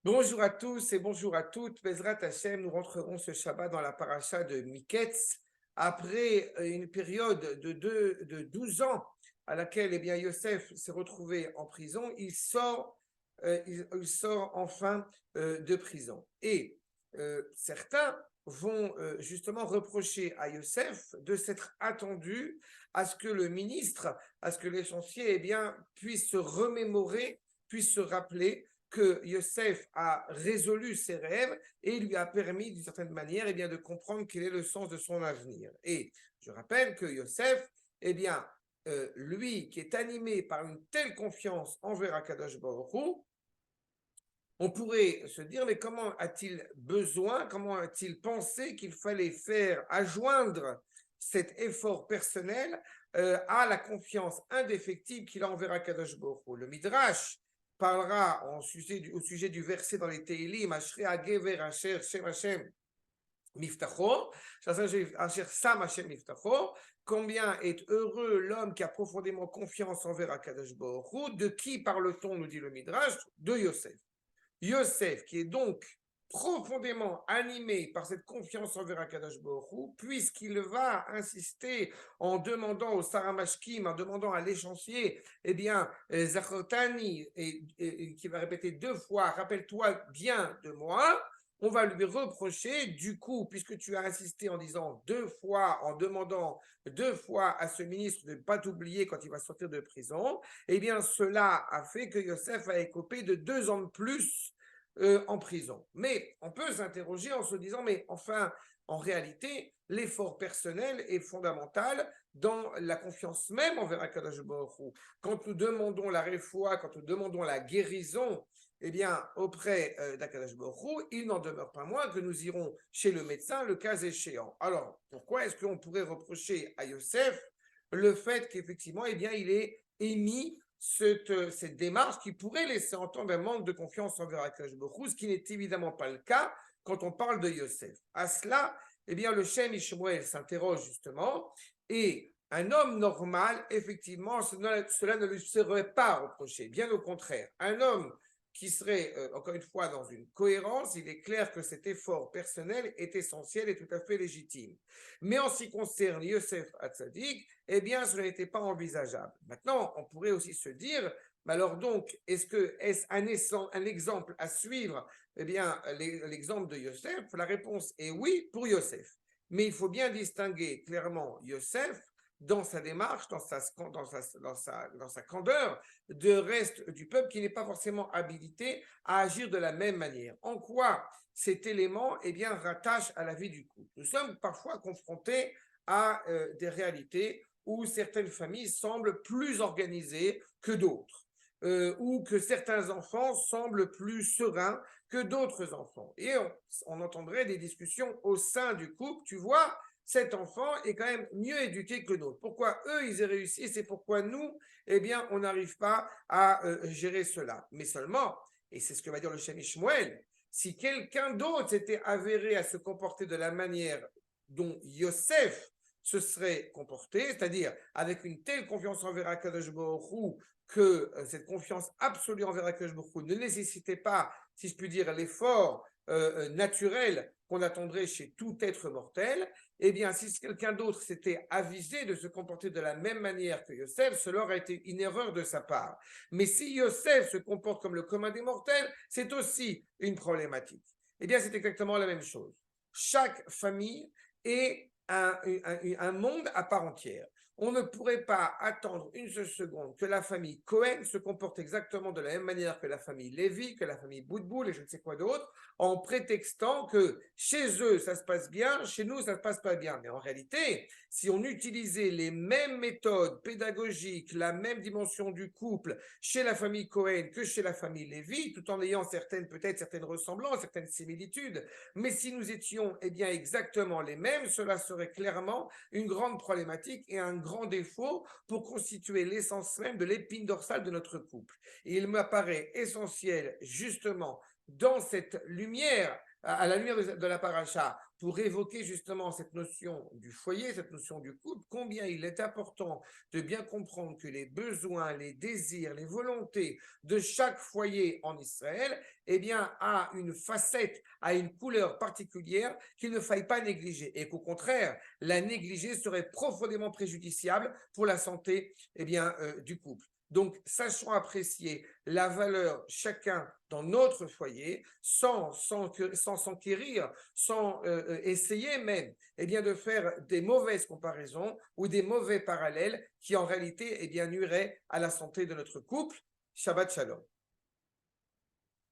Bonjour à tous et bonjour à toutes. Bezrat Hashem, nous rentrerons ce Shabbat dans la paracha de Miketz après une période de 12 ans à laquelle Yosef s'est retrouvé en prison. Il sort enfin de prison. Et certains vont justement reprocher à Yosef de s'être attendu à ce que le ministre, à ce que l'échancier puisse se remémorer, puisse se rappeler que Yosef a résolu ses rêves et lui a permis d'une certaine manière de comprendre quel est le sens de son avenir. Et je rappelle que Yosef, lui qui est animé par une telle confiance envers Akadosh Baruch Hu, on pourrait se dire, mais comment a-t-il besoin, comment a-t-il pensé qu'il fallait faire, adjoindre cet effort personnel à la confiance indéfectible qu'il a envers Akadosh Baruch Hu. Le Midrash parlera au sujet du verset dans les Teilim, Ashrei HaGever Asher Shem Hashem Miftacho, Asher Sam Hashem Miftacho, combien est heureux l'homme qui a profondément confiance envers Akadosh Baruch Hu. De qui parle-t-on, nous dit le Midrash? De Yosef. Yosef, qui est donc profondément animé par cette confiance envers Akadosh Baruch Hu, puisqu'il va insister en demandant au Saramashkim, en demandant à l'échancier, Zachotani, qui va répéter 2 fois, rappelle-toi bien de moi, on va lui reprocher, du coup, puisque tu as insisté en disant 2 fois, en demandant 2 fois à ce ministre de ne pas t'oublier quand il va sortir de prison, cela a fait que Yosef a écopé de 2 ans de plus en prison. Mais on peut s'interroger en se disant, mais enfin, en réalité, l'effort personnel est fondamental dans la confiance même envers Akadosh Baruch Hu. Quand nous demandons la réfoua, quand nous demandons la guérison, auprès d'Akadosh Baruch Hu, il n'en demeure pas moins que nous irons chez le médecin le cas échéant. Alors, pourquoi est-ce qu'on pourrait reprocher à Yosef le fait qu'effectivement, il ait émis cette démarche qui pourrait laisser entendre un manque de confiance envers Akadosh Baruch Hu, ce qui n'est évidemment pas le cas quand on parle de Yosef. À cela, le Shem Ishmuel s'interroge justement, et un homme normal, effectivement, cela ne lui serait pas reproché, bien au contraire. Un homme qui serait, encore une fois, dans une cohérence, il est clair que cet effort personnel est essentiel et tout à fait légitime. Mais en ce qui concerne Yosef Hatzadik, ce n'était pas envisageable. Maintenant, on pourrait aussi se dire, mais alors donc, est-ce un exemple à suivre? L'exemple de Yosef, la réponse est oui pour Yosef. Mais il faut bien distinguer clairement Yosef dans sa démarche, dans sa candeur, de reste du peuple qui n'est pas forcément habilité à agir de la même manière. En quoi cet élément rattache à la vie du couple? Nous sommes parfois confrontés à des réalités où certaines familles semblent plus organisées que d'autres, ou que certains enfants semblent plus sereins que d'autres enfants. Et on entendrait des discussions au sein du couple, tu vois, cet enfant est quand même mieux éduqué que d'autres. Pourquoi eux, ils réussissent et pourquoi nous, on n'arrive pas à gérer cela? Mais seulement, et c'est ce que va dire le Shem Ishmuel, si quelqu'un d'autre s'était avéré à se comporter de la manière dont Yosef se serait comporté, c'est-à-dire avec une telle confiance envers Akadosh Baruch Hu que cette confiance absolue envers Akadosh Baruch Hu ne nécessitait pas, si je puis dire, l'effort naturel qu'on attendrait chez tout être mortel, si quelqu'un d'autre s'était avisé de se comporter de la même manière que Yosef, cela aurait été une erreur de sa part. Mais si Yosef se comporte comme le commun des mortels, c'est aussi une problématique. C'est exactement la même chose. Chaque famille est un monde à part entière. On ne pourrait pas attendre une seule seconde que la famille Cohen se comporte exactement de la même manière que la famille Lévy, que la famille Boutboul et je ne sais quoi d'autre, en prétextant que chez eux ça se passe bien, chez nous ça ne se passe pas bien. Mais en réalité, si on utilisait les mêmes méthodes pédagogiques, la même dimension du couple chez la famille Cohen que chez la famille Lévy, tout en ayant peut-être certaines ressemblances, certaines similitudes, mais si nous étions exactement les mêmes, cela serait clairement une grande problématique et un grand défaut pour constituer l'essence même de l'épine dorsale de notre couple. Et il m'apparaît essentiel, justement, dans cette lumière, à la lumière de la paracha, pour évoquer justement cette notion du foyer, cette notion du couple, combien il est important de bien comprendre que les besoins, les désirs, les volontés de chaque foyer en Israël, eh bien, a une facette, a une couleur particulière qu'il ne faille pas négliger et qu'au contraire, la négliger serait profondément préjudiciable pour la santé du couple. Donc, sachons apprécier la valeur chacun dans notre foyer sans s'enquérir, sans essayer même de faire des mauvaises comparaisons ou des mauvais parallèles qui en réalité nuiraient à la santé de notre couple. Shabbat Shalom.